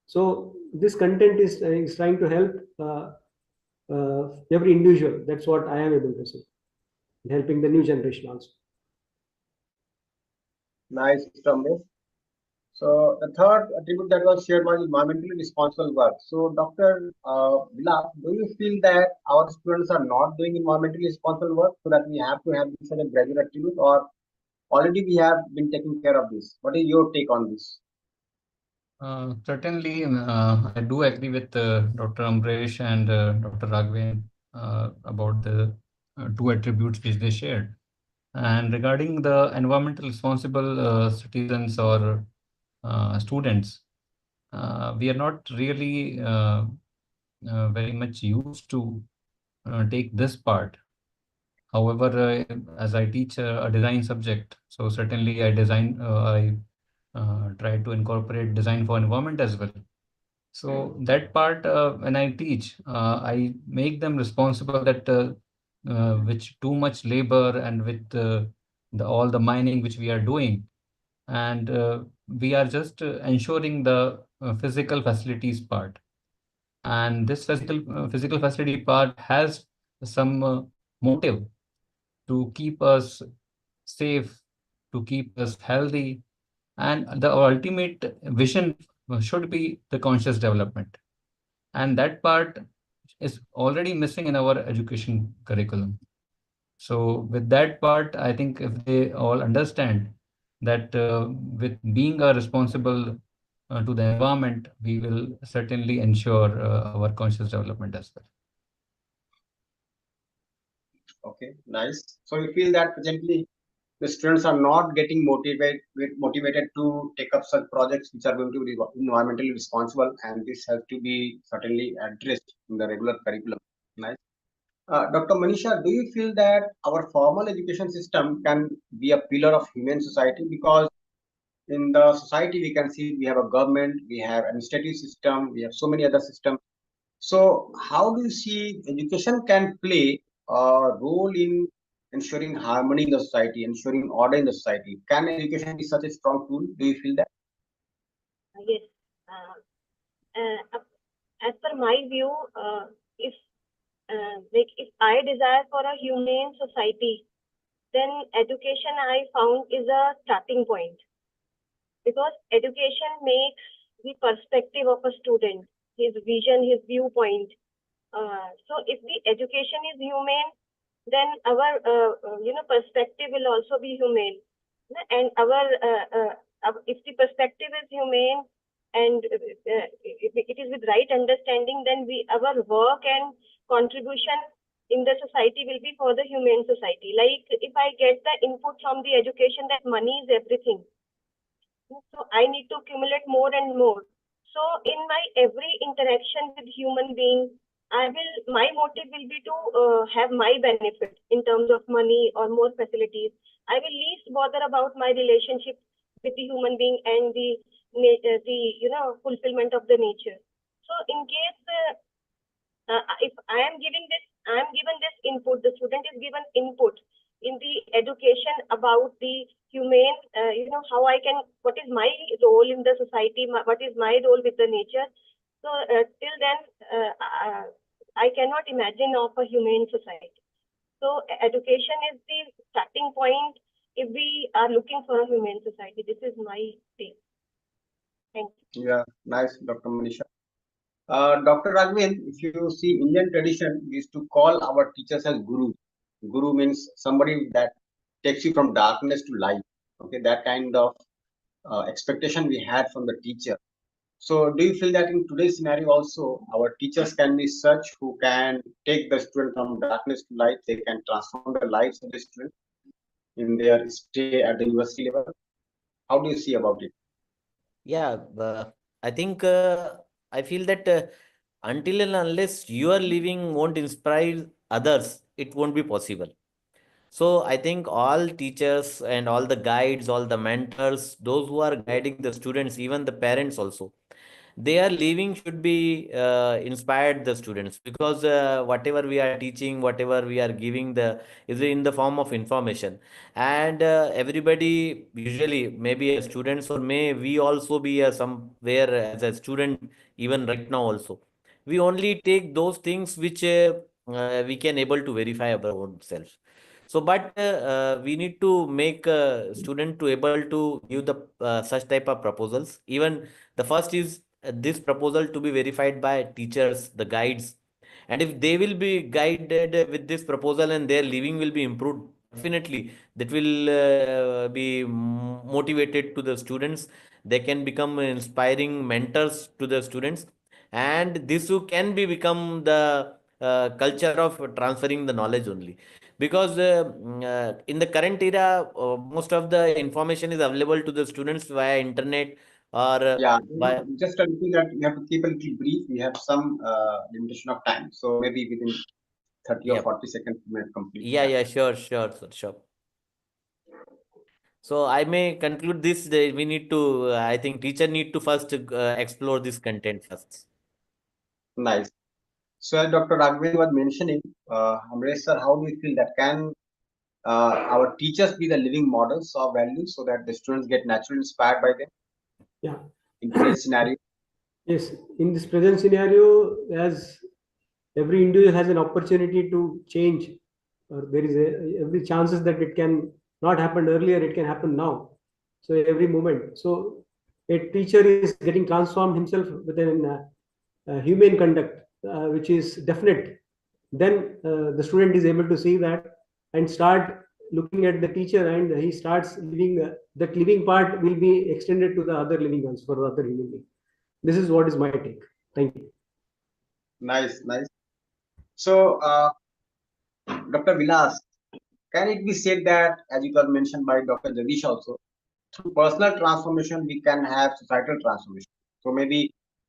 So this content is trying to help every individual. That's what I am able to see, helping the new generation also. Nice, Ramesh. So the third attribute that was shared was environmentally responsible work. So Dr. Vilas, do you feel that our students are not doing environmentally responsible work so that we have to have this as a graduate attribute, or already we have been taking care of this? What is your take on this? Certainly, I do agree with Dr. Amresh and Dr. Raghavan about the two attributes which they shared. And regarding the environmental responsible citizens or students, we are not really very much used to take this part. However, as I teach a design subject, so certainly I try to incorporate design for environment as well. So that part, when I teach, I make them responsible that which too much labor and with all the mining which we are doing, and we are just ensuring the physical facilities part. And this physical facility part has some motive to keep us safe, to keep us healthy, and the ultimate vision should be the conscious development. And that part is already missing in our education curriculum. So with that part, I think if they all understand that with being a responsible to the environment, we will certainly ensure our conscious development as well. Okay, nice. So you feel that presently the students are not getting motivated to take up such projects which are going to be environmentally responsible, and this has to be certainly addressed in the regular curriculum. Nice. Dr. Manisha, do you feel that our formal education system can be a pillar of human society? Because in the society we can see we have a government, we have administrative system, we have so many other systems. So how do you see education can play a role in ensuring harmony in the society, ensuring order in the society? Can education be such a strong tool? Do you feel that? Yes. As per my view, if if I desire for a humane society, then education I found is a starting point, because education makes the perspective of a student, his vision, his viewpoint. So if the education is humane, then our perspective will also be humane, and if the perspective is humane and if it is with right understanding, then our work and contribution in the society will be for the humane society. Like if I get the input from the education that money is everything, so I need to accumulate more and more. So in my every interaction with human being, my motive will be to have my benefit in terms of money or more facilities. I will least bother about my relationship with the human being and the fulfillment of the nature. So in case if I am given this input, the student is given input in the education about the humane, how what is my role in the society, what is my role with the nature. So till then, I cannot imagine of a humane society. So education is the point if we are looking for a humane society. This is my take. Thank you. Yeah, nice, Dr. Manisha. Dr. Raghavan, if you see Indian tradition, we used to call our teachers as guru. Guru means somebody that takes you from darkness to light. Okay, that kind of expectation we had from the teacher. So, do you feel that in today's scenario also, our teachers can be such who can take the student from darkness to light? They can transform the lives of the student in their stay at the university level. How do you see about it? Yeah, I think I feel that until and unless your living won't inspire others, it won't be possible. So I think all teachers and all the guides, all the mentors, those who are guiding the students, even the parents also, their living should be inspired the students, because whatever we are teaching, whatever we are giving the is in the form of information. And everybody, usually maybe as students, or may we also be somewhere as a student, even right now also, we only take those things which we can able to verify our own self. So, but we need to make a student to able to give the such type of proposals. Even the first is this proposal to be verified by teachers, the guides. And if they will be guided with this proposal and their living will be improved, definitely that will be motivated to the students. They can become inspiring mentors to the students. And this can be become the culture of transferring the knowledge only, because in the current era most of the information is available to the students via internet, or Yeah, by just a little that we have to keep a little brief. We have some limitation of time, so maybe within 30 or yeah 40 seconds we may complete yeah that. yeah sure sure sir, sure. So I may conclude this, we need to I think teacher need to first explore this content first. Nice. So as Dr. Raghavan was mentioning, Amresh sir, how do you feel that can our teachers be the living models of values so that the students get naturally inspired by them Yeah. in today's scenario? Yes, in this present scenario, as every individual has an opportunity to change, or there is every chances that it can not happen earlier, it can happen now. So every moment. So a teacher is getting transformed himself within humane conduct, which is definite. Then the student is able to see that and start looking at the teacher, and he starts living. That living part will be extended to the other living ones for the other human being. This is what is my take. Thank you. Nice, nice. So, Dr. Vilas, can it be said that, as it was mentioned by Dr. Jagdish also, through personal transformation, we can have societal transformation? So maybe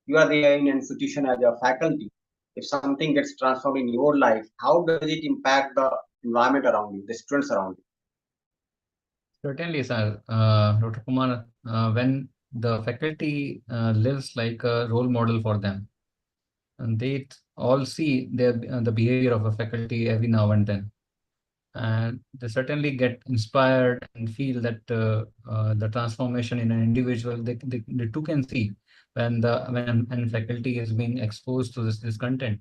you are there in an institution as a faculty. If something gets transformed in your life, how does it impact the environment around you, the students around you? Certainly, sir. Dr. Kumar, when the faculty lives like a role model for them, and they all see the behavior of a faculty every now and then, and they certainly get inspired and feel that the transformation in an individual, they too can see when when faculty is being exposed to this content.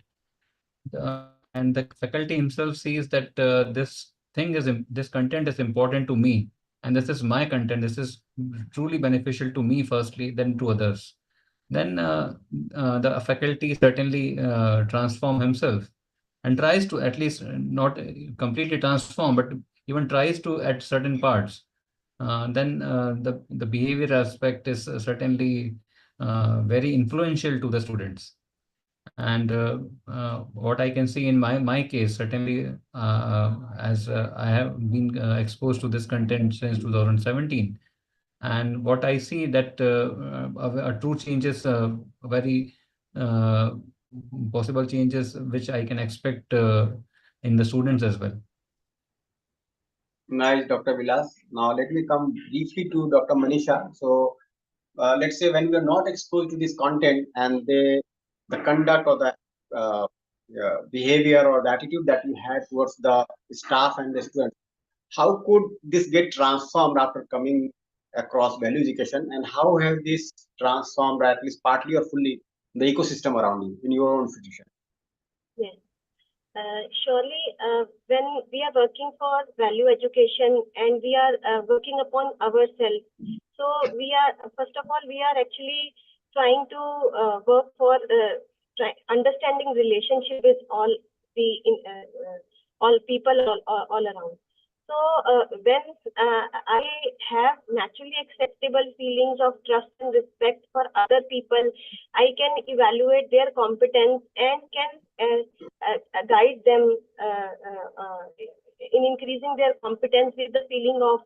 And the faculty himself sees that this content is important to me, and this is my content. This is truly beneficial to me firstly, then to others. Then the faculty certainly transform himself and tries to at least not completely transform, but even tries to at certain parts. Then the behavior aspect is certainly very influential to the students. And what I can see in my case, certainly, as I have been exposed to this content since 2017, and what I see that true changes, very uh, possible changes which I can expect in the students as well. Nice, Dr. Vilas. Now let me come briefly to Dr. Manisha. So let's say when we are not exposed to this content and the conduct or the behavior or the attitude that you had towards the staff and the students, how could this get transformed after coming across value education, and how have this transformed at least partly or fully the ecosystem around you in your own institution? Yes. Surely, when we are working for value education and we are working upon ourselves, so we are, first of all, we are actually trying to work for understanding relationship with all the all people all around. So when I have naturally acceptable feelings of trust and respect for other people, I can evaluate their competence and can guide them in increasing their competence with the feeling of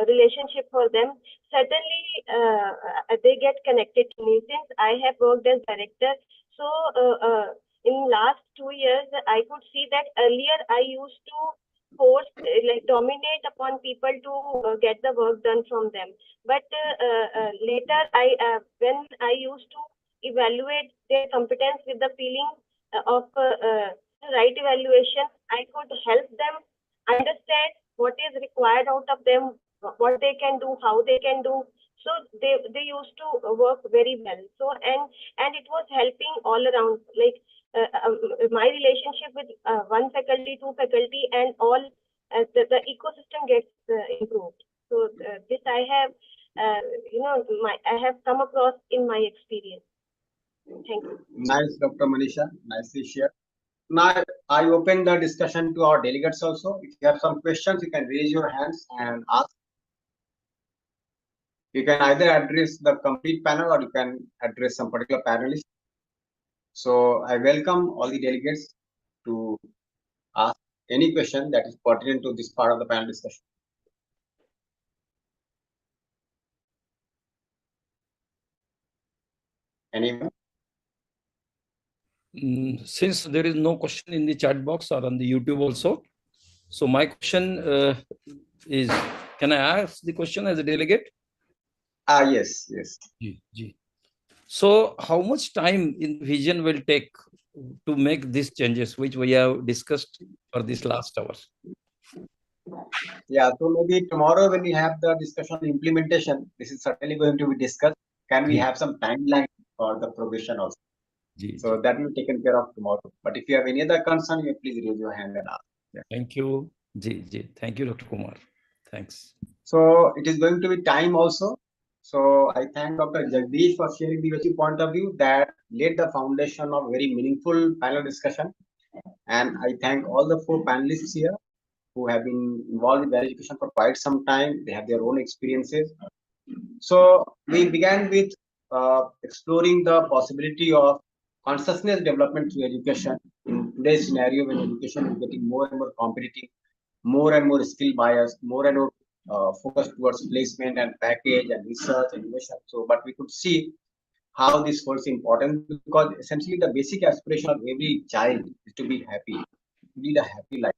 relationship for them. Certainly they get connected to me since I have worked as director. So in last 2 years I could see that earlier I used to force like dominate upon people to get the work done from them, but later I when I used to evaluate their competence with the feeling of right evaluation, I could help them understand what is required out of them, what they can do, how they can do. So they used to work very well. So and it was helping all around. Like my relationship with one faculty, two faculty, and all the ecosystem gets improved. So this I have I have come across in my experience. Thank you. Nice, Dr. Manisha. Nicely shared. Now, I open the discussion to our delegates also. If you have some questions, you can raise your hands and ask. You can either address the complete panel or you can address some particular panelist. So I welcome all the delegates to ask any question that is pertinent to this part of the panel discussion. Anyone? Since there is no question in the chat box or on the YouTube also, so my question is, can I ask the question as a delegate? Yes. So how much time in vision will take to make these changes, which we have discussed for this last hour? Yeah, so maybe tomorrow when we have the discussion on implementation, this is certainly going to be discussed. Can we have some timeline for the progression also? So that will be taken care of tomorrow. But if you have any other concern, you please raise your hand and ask. Yeah. Thank you. Thank you, Dr. Kumar. Thanks. So it is going to be time also. So I thank Dr. Jagdish for sharing the USC point of view that laid the foundation of very meaningful panel discussion. And I thank all the 4 panelists here who have been involved in value education for quite some time. They have their own experiences. So we began with exploring the possibility of consciousness development through education in today's scenario when education is getting more and more competitive, more and more skill bias, more and more focus towards placement and package and research and innovation. So, but we could see how this holds important because essentially the basic aspiration of every child is to be happy, to lead a happy life.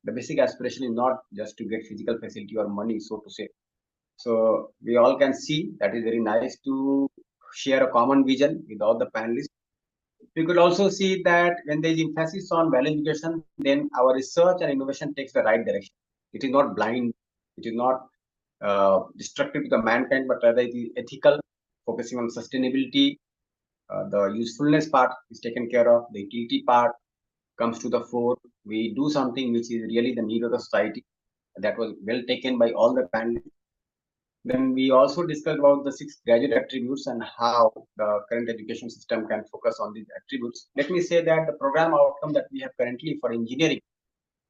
The basic aspiration is not just to get physical facility or money, so to say. So we all can see that is very nice to share a common vision with all the panelists. We could also see that when there is emphasis on value education, then our research and innovation takes the right direction. It is not blind, it is not destructive to the mankind, but rather it is ethical, focusing on sustainability. The usefulness part is taken care of, the utility part comes to the fore. We do something which is really the need of the society. That was well taken by all the panelists. Then we also discussed about the 6 graduate attributes and how the current education system can focus on these attributes. Let me say that the program outcome that we have currently for engineering,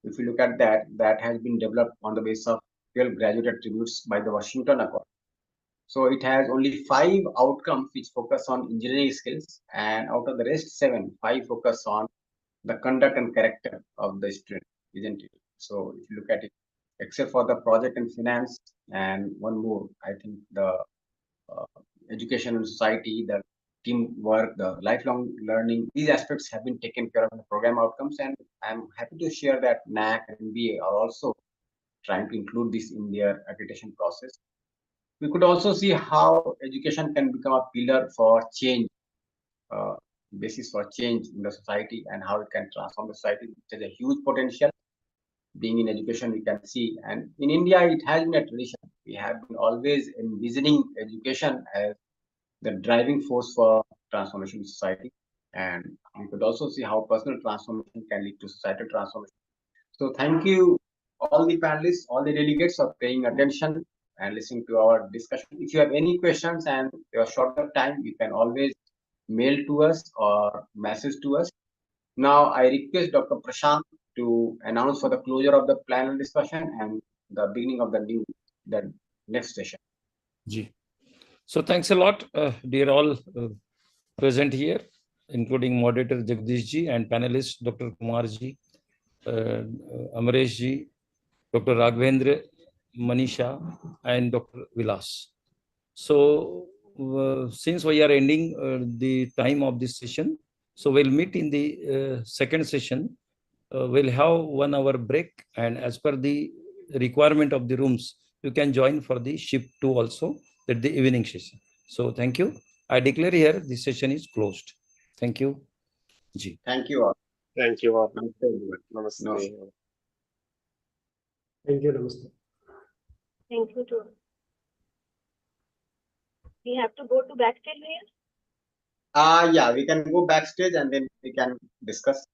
if you look at that, that has been developed on the basis of 12 graduate attributes by the Washington Accord. So it has only 5 outcomes which focus on engineering skills, and out of the rest 7, 5 focus on the conduct and character of the student, isn't it? So if you look at it, except for the project and finance and one more, I think the education and society, the teamwork, the lifelong learning, these aspects have been taken care of in the program outcomes. And I'm happy to share that NAC and MBA are also trying to include this in their accreditation process. We could also see how education can become a pillar for change, basis for change in the society, and how it can transform the society. There's a huge potential. Being in education, we can see, and in India, it has been a tradition. We have been always envisioning education as the driving force for transformation in society. and you could also see how personal transformation can lead to societal transformation. So thank you all the panelists, all the delegates for paying attention and listening to our discussion. If you have any questions and you're short of time, you can always mail to us or message to us. Now I request Dr. Prashant to announce for the closure of the panel discussion and the beginning of the next session. Ji. So thanks a lot, dear all present here, including moderator Jagdish ji and panelists Dr. Kumar ji, Amresh ji, Dr. Raghavendra, Manisha, and Dr. Vilas. So since we are ending the time of this session, so we'll meet in the second session. We'll have 1 hour break, and as per the requirement of the rooms, you can join for the shift 2 also at the evening session. So thank you. I declare here this session is closed. Thank you. Ji. Thank you all. Thank you all. Namaste, everyone. Namaste. Namaste. Thank you. Namaste. Thank you too. We have to go to backstage here. Yeah, we can go backstage and then we can discuss.